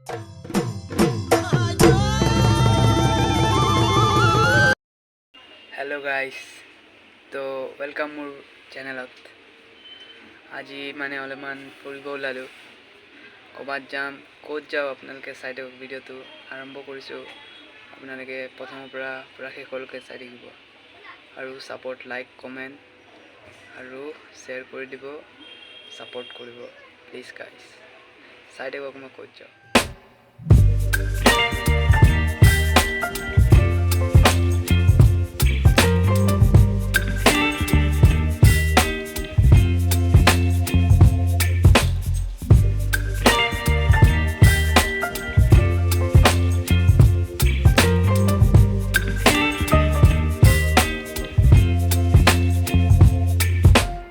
Hello guys, तो welcome मोर चेनेলত। আজি মানে অলপমান ফুৰিব ওলালোঁ, ক'ৰবাত যাম। ক'ত যাওঁ আপোনালোকে চাই থাকক। ভিডিঅ'টো আৰম্ভ কৰিছোঁ, আপোনালোকে প্ৰথমৰ পৰা পূৰা শেষলৈকে চাই থাকিব আৰু ছাপোৰ্ট, লাইক, কমেণ্ট আৰু শ্বেয়াৰ কৰি দিব, ছাপোৰ্ট কৰিব প্লিজ গাইছ। চাই থাকক মই ক'ত যাওঁ।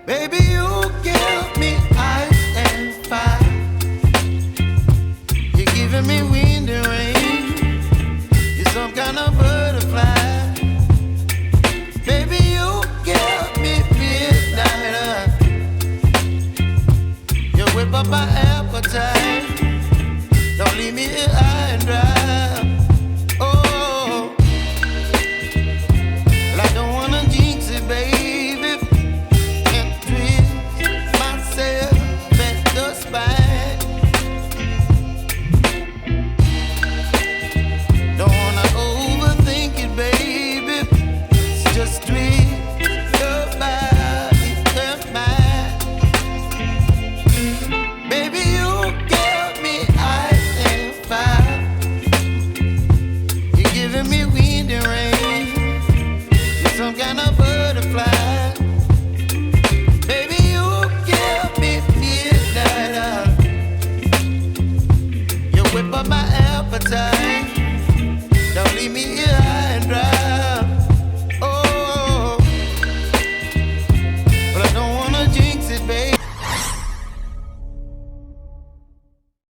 Baby, you give me ice and fire. You're giving me wind and rain. You're some kind of butterfly. Baby, you give me midnight. You whip up my appetite. Don't leave me here high and dry. Oh, well, I don't wanna jinx it, baby. Whip up my appetite.